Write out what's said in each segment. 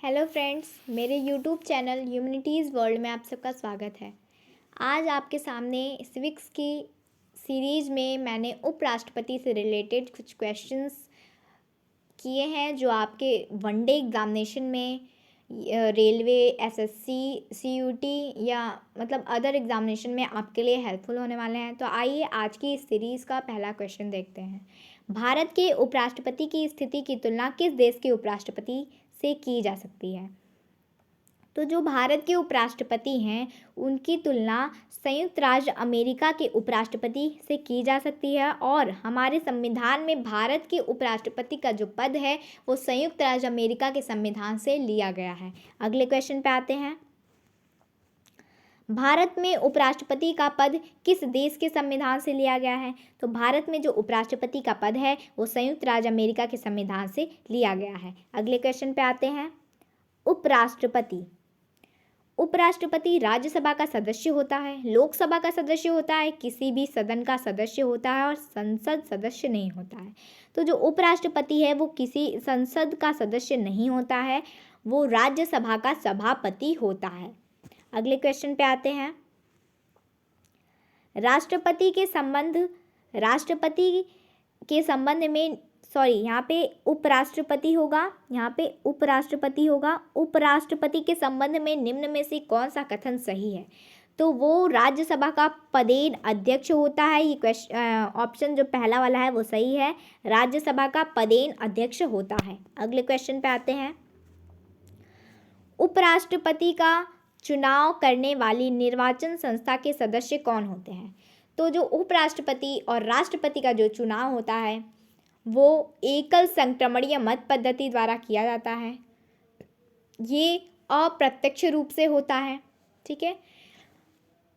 Hello friends, मेरे YouTube channel humanities world में आप सबका स्वागत है। आज आपके सामने सिविक्स की सीरीज़ में मैंने उपराष्ट्रपति से रिलेटेड कुछ क्वेश्चंस किए हैं जो आपके वनडे एग्ज़ामिनेशन में रेलवे, एसएससी, सीयूटी या मतलब अदर एग्ज़ामिनेशन में आपके लिए हेल्पफुल होने वाले हैं। तो आइए आज की इस सीरीज़ का पहला क्वेश्चन देखते हैं। भारत के उपराष्ट्रपति की स्थिति की तुलना किस देश के उपराष्ट्रपति से की जा सकती है? तो जो भारत के उपराष्ट्रपति हैं उनकी तुलना संयुक्त राज्य अमेरिका के उपराष्ट्रपति से की जा सकती है और हमारे संविधान में भारत के उपराष्ट्रपति का जो पद है वो संयुक्त राज्य अमेरिका के संविधान से लिया गया है। अगले क्वेश्चन पे आते हैं। भारत में उपराष्ट्रपति का पद किस देश के संविधान से लिया गया है? तो भारत में जो उपराष्ट्रपति का पद है वो संयुक्त राज्य अमेरिका के संविधान से लिया गया है। अगले क्वेश्चन पे आते हैं। उपराष्ट्रपति राज्यसभा का सदस्य होता है, लोकसभा का सदस्य होता है, किसी भी सदन का सदस्य होता है और संसद सदस्य नहीं होता है। तो जो उपराष्ट्रपति है वो किसी संसद का सदस्य नहीं होता है, वो राज्यसभा का सभापति होता है। अगले क्वेश्चन पे आते हैं। राष्ट्रपति के संबंध में यहाँ पे उपराष्ट्रपति होगा। उपराष्ट्रपति के संबंध में निम्न में से कौन सा कथन सही है? तो वो राज्यसभा का पदेन अध्यक्ष होता है। ये क्वेश्चन ऑप्शन जो पहला वाला है वो सही है, राज्यसभा का पदेन अध्यक्ष होता है। अगले क्वेश्चन पे आते हैं। उपराष्ट्रपति का चुनाव करने वाली निर्वाचन संस्था के सदस्य कौन होते हैं? तो जो उपराष्ट्रपति और राष्ट्रपति का जो चुनाव होता है वो एकल संक्रमणीय मत पद्धति द्वारा किया जाता है। ये अप्रत्यक्ष रूप से होता है। ठीक है।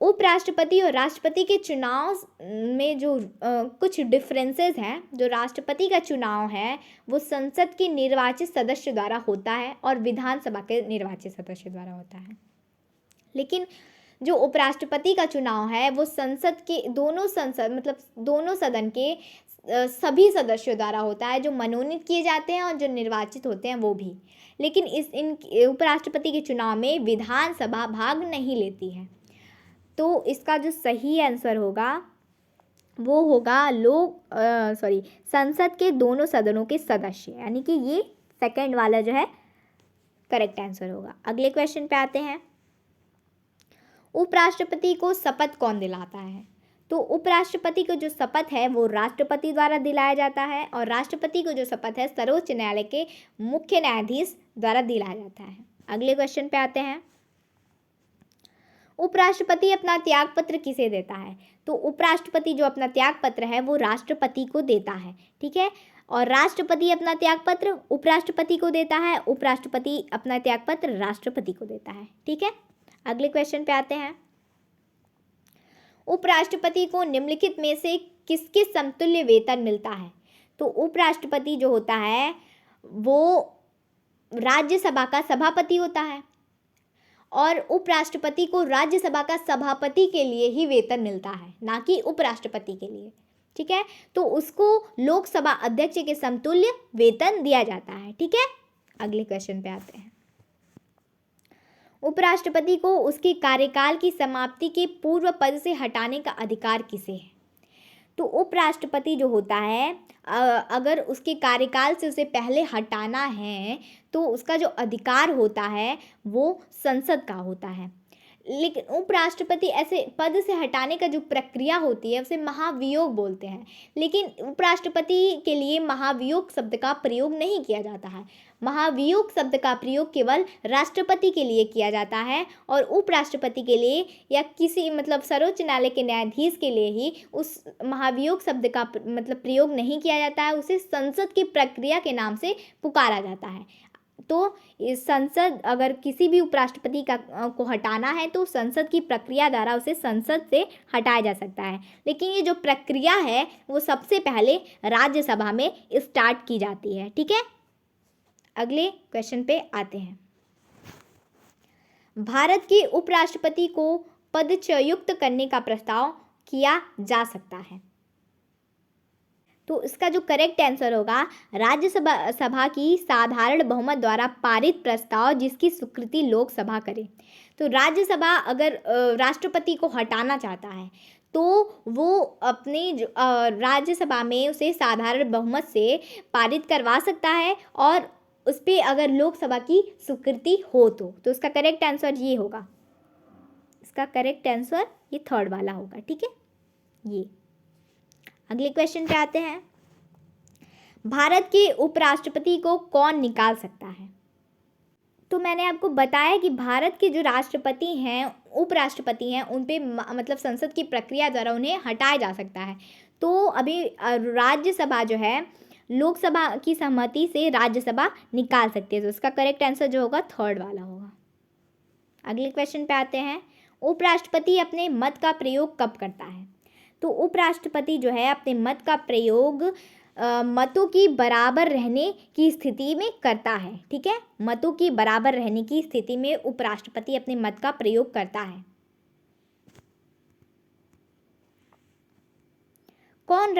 उपराष्ट्रपति और राष्ट्रपति के चुनाव में जो कुछ डिफरेंसेस हैं। जो राष्ट्रपति का चुनाव है वो संसद के निर्वाचित सदस्य द्वारा होता है और विधानसभा के निर्वाचित सदस्य द्वारा होता है। लेकिन जो उपराष्ट्रपति का चुनाव है वो संसद के दोनों सदन के सभी सदस्यों द्वारा होता है, जो मनोनीत किए जाते हैं और जो निर्वाचित होते हैं वो भी। लेकिन इन उपराष्ट्रपति के चुनाव में विधानसभा भाग नहीं लेती है। तो इसका जो सही आंसर होगा वो होगा संसद के दोनों सदनों के सदस्य, यानी कि ये सेकंड वाला जो है करेक्ट आंसर होगा। अगले क्वेश्चन पे आते हैं। उपराष्ट्रपति को शपथ कौन दिलाता है? तो उपराष्ट्रपति को जो शपथ है वो राष्ट्रपति द्वारा दिलाया जाता है और राष्ट्रपति को जो शपथ है सर्वोच्च न्यायालय के मुख्य न्यायाधीश द्वारा दिलाया जाता है। अगले क्वेश्चन पे आते हैं। उपराष्ट्रपति अपना त्यागपत्र किसे देता है? तो उपराष्ट्रपति जो अपना त्यागपत्र है वो राष्ट्रपति को देता है। ठीक है। और राष्ट्रपति अपना त्यागपत्र उपराष्ट्रपति को देता है, उपराष्ट्रपति अपना त्यागपत्र राष्ट्रपति को देता है। ठीक है। अगले क्वेश्चन पे आते हैं। उपराष्ट्रपति को निम्नलिखित में से किसके समतुल्य वेतन मिलता है? तो उपराष्ट्रपति जो होता है वो राज्यसभा का सभापति होता है और उपराष्ट्रपति को राज्यसभा का सभापति के लिए ही वेतन मिलता है, ना कि उपराष्ट्रपति के लिए। ठीक है। तो उसको लोकसभा अध्यक्ष के समतुल्य वेतन दिया जाता है। ठीक है। अगले क्वेश्चन पे आते हैं। उपराष्ट्रपति को उसके कार्यकाल की समाप्ति के पूर्व पद से हटाने का अधिकार किसे है? तो उपराष्ट्रपति जो होता है अगर उसके कार्यकाल से उसे पहले हटाना है तो उसका जो अधिकार होता है वो संसद का होता है। लेकिन उपराष्ट्रपति ऐसे पद से हटाने का जो प्रक्रिया होती है उसे महाभियोग बोलते हैं। लेकिन उपराष्ट्रपति के लिए महाभियोग शब्द का प्रयोग नहीं किया जाता है। महाभियोग शब्द का प्रयोग केवल राष्ट्रपति के लिए किया जाता है और उपराष्ट्रपति के लिए या किसी सर्वोच्च न्यायालय के न्यायाधीश के लिए ही उस महाभियोग शब्द का प्रयोग नहीं किया जाता है। उसे संसद की प्रक्रिया के नाम से पुकारा जाता है। तो इस संसद अगर किसी भी उपराष्ट्रपति को हटाना है तो संसद की प्रक्रिया द्वारा उसे संसद से हटाया जा सकता है। लेकिन ये जो प्रक्रिया है वो सबसे पहले राज्यसभा में स्टार्ट की जाती है। ठीक है। अगले क्वेश्चन पे आते हैं। भारत के उपराष्ट्रपति को पदच्युत करने का प्रस्ताव किया जा सकता है। तो इसका जो करेक्ट आंसर होगा, राज्यसभा सभा की साधारण बहुमत द्वारा पारित प्रस्ताव जिसकी स्वीकृति लोकसभा करे। तो राज्यसभा अगर राष्ट्रपति को हटाना चाहता है तो वो अपने राज्यसभा में उसे साधारण बहुमत से पारित करवा सकता है, और उस पर अगर लोकसभा की स्वीकृति हो तो इसका करेक्ट आंसर ये होगा, इसका करेक्ट आंसर ये थर्ड वाला होगा। ठीक है, ये अगले क्वेश्चन पे आते हैं। भारत के उपराष्ट्रपति को कौन निकाल सकता है? तो मैंने आपको बताया कि भारत के जो राष्ट्रपति हैं, उपराष्ट्रपति हैं, उन पे मतलब संसद की प्रक्रिया द्वारा उन्हें हटाया जा सकता है। तो अभी राज्यसभा जो है लोकसभा की सहमति से राज्यसभा निकाल सकती है, तो इसका करेक्ट आंसर जो होगा थर्ड वाला होगा। अगले क्वेश्चन पे आते हैं। उपराष्ट्रपति अपने मत का प्रयोग कब करता है? तो उपराष्ट्रपति जो है अपने मत का प्रयोग मतों की बराबर रहने की स्थिति में करता है। ठीक है, मतों की बराबर रहने की स्थिति में उपराष्ट्रपति अपने मत का प्रयोग करता है। कौन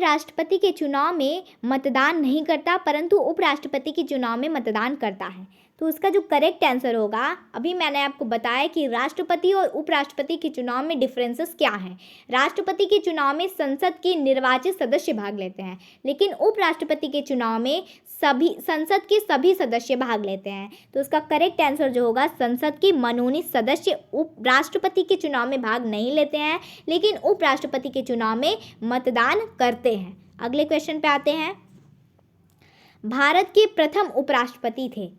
राष्ट्रपति के चुनाव में मतदान नहीं करता परंतु उपराष्ट्रपति के चुनाव में मतदान करता है? तो इसका जो करेक्ट आंसर होगा, अभी मैंने आपको बताया कि राष्ट्रपति और उपराष्ट्रपति के चुनाव में डिफरेंसेस क्या हैं। राष्ट्रपति के चुनाव में संसद के निर्वाचित सदस्य भाग लेते हैं, लेकिन उपराष्ट्रपति के चुनाव में संसद के सभी सदस्य भाग लेते हैं। तो इसका करेक्ट आंसर जो होगा, संसद के मनोनीत सदस्य उपराष्ट्रपति के चुनाव में भाग नहीं लेते हैं, लेकिन उपराष्ट्रपति के चुनाव में मतदान करते हैं। अगले क्वेश्चन पे आते हैं। भारत के प्रथम उपराष्ट्रपति थे।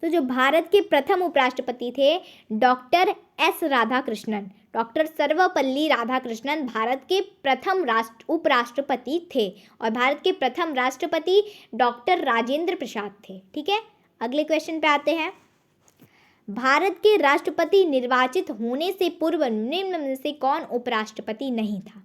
तो जो भारत के प्रथम उपराष्ट्रपति थे doctor S Radhakrishnan, doctor Sarvepalli Radhakrishnan Bharat के प्रथम उपराष्ट्रपति थे, और भारत के प्रथम राष्ट्रपति डॉक्टर राजेंद्र प्रसाद थे। ठीक है, अगले क्वेश्चन पे आते हैं। भारत के राष्ट्रपति निर्वाचित होने से पूर्व निम्न में से कौन उपराष्ट्रपति नहीं था?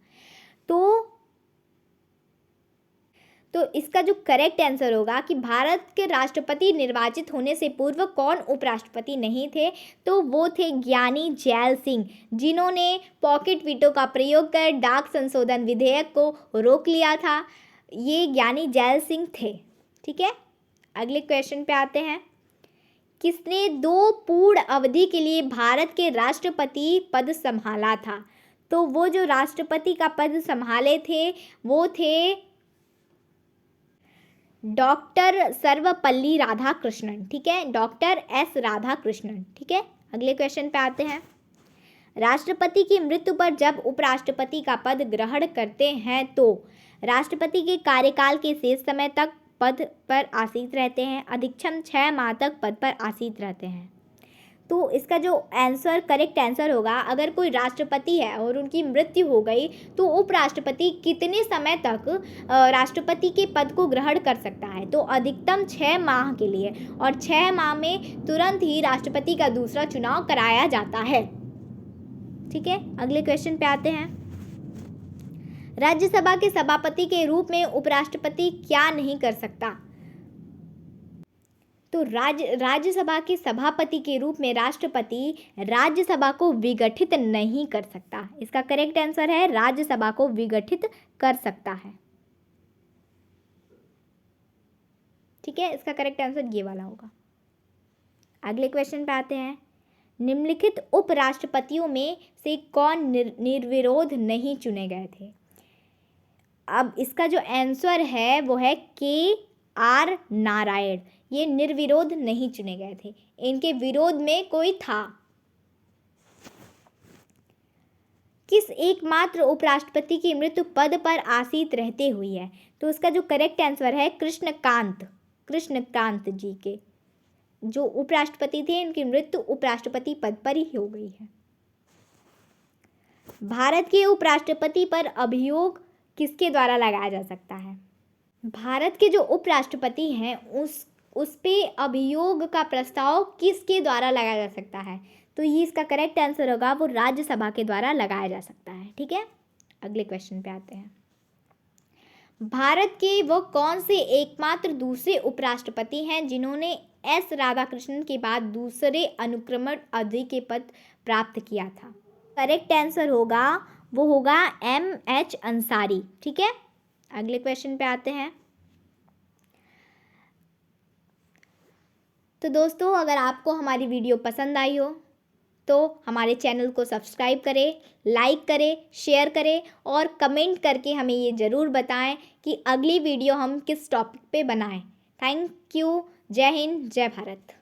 तो इसका जो करेक्ट आंसर होगा कि भारत के राष्ट्रपति निर्वाचित होने से पूर्व कौन उपराष्ट्रपति नहीं थे? तो वो थे ज्ञानी जैल सिंह, जिन्होंने पॉकेट वीटो का प्रयोग कर डाक संशोधन विधेयक को रोक लिया था। ये ज्ञानी जैल सिंह थे। ठीक है, अगले क्वेश्चन पे आते हैं। किसने 2 पूर्ण अवधि के लिए भारत के राष्ट्रपति पद संभाला था? तो वो जो राष्ट्रपति का पद संभाले थे वो थे डॉक्टर सर्वपल्ली राधाकृष्णन। ठीक है, डॉक्टर एस राधाकृष्णन। ठीक है, अगले क्वेश्चन पे आते हैं। राष्ट्रपति की मृत्यु पर जब उपराष्ट्रपति का पद ग्रहण करते हैं तो राष्ट्रपति के कार्यकाल के शेष समय तक पद पर आसीन रहते हैं, अधिकतम 6 माह तक पद पर आसीन रहते हैं। तो इसका जो आंसर करेक्ट आंसर होगा, अगर कोई राष्ट्रपति है और उनकी मृत्यु हो गई तो उपराष्ट्रपति कितने समय तक राष्ट्रपति के पद को ग्रहण कर सकता है? तो अधिकतम 6 माह के लिए, और 6 माह में तुरंत ही राष्ट्रपति का दूसरा चुनाव कराया जाता है। ठीक है, अगले क्वेश्चन पे आते हैं। राज्यसभा के सभापति के रूप में उपराष्ट्रपति क्या नहीं कर सकता? तो राज्यसभा के सभापति के रूप में राष्ट्रपति राज्यसभा को विघटित नहीं कर सकता। इसका करेक्ट आंसर है राज्यसभा को विघटित कर सकता है। ठीक है, इसका करेक्ट आंसर ये वाला होगा। अगले क्वेश्चन पे आते हैं। निम्नलिखित उपराष्ट्रपतियों में से कौन निर्विरोध नहीं चुने गए थे? अब इसका जो आंसर है वो है KR नारायण। ये निर्विरोध नहीं चुने गए थे, इनके विरोध में कोई था। किस एकमात्र उपराष्ट्रपति की मृत्यु पद पर आसीन रहते हुई है? तो इसका जो करेक्ट आंसर है कृष्णकांत जी के जो उपराष्ट्रपति थे, इनकी मृत्यु उपराष्ट्रपति पद पर ही हो गई है। भारत के उपराष्ट्रपति पर अभियोग किसके द्वारा लगाया जा सकता है? भारत के जो उपराष्ट्रपति हैं उस पे अभियोग का प्रस्ताव किसके द्वारा लगाया जा सकता है? तो ये इसका करेक्ट आंसर होगा, वो राज्यसभा के द्वारा लगाया जा सकता है। ठीक है, अगले क्वेश्चन पे आते हैं। भारत के वो कौन से एकमात्र दूसरे उपराष्ट्रपति हैं जिन्होंने एस राधाकृष्णन के बाद दूसरे अनुक्रमण अवधि के पद प्राप्त किया था? करेक्ट आंसर होगा, वो होगा M.H. अंसारी। ठीक है, अगले क्वेश्चन पे आते हैं। तो दोस्तों, अगर आपको हमारी वीडियो पसंद आई हो तो हमारे चैनल को सब्सक्राइब करें, लाइक करें, शेयर करें और कमेंट करके हमें ये ज़रूर बताएं कि अगली वीडियो हम किस टॉपिक पे बनाएं। Thank you. जय हिंद, जय भारत।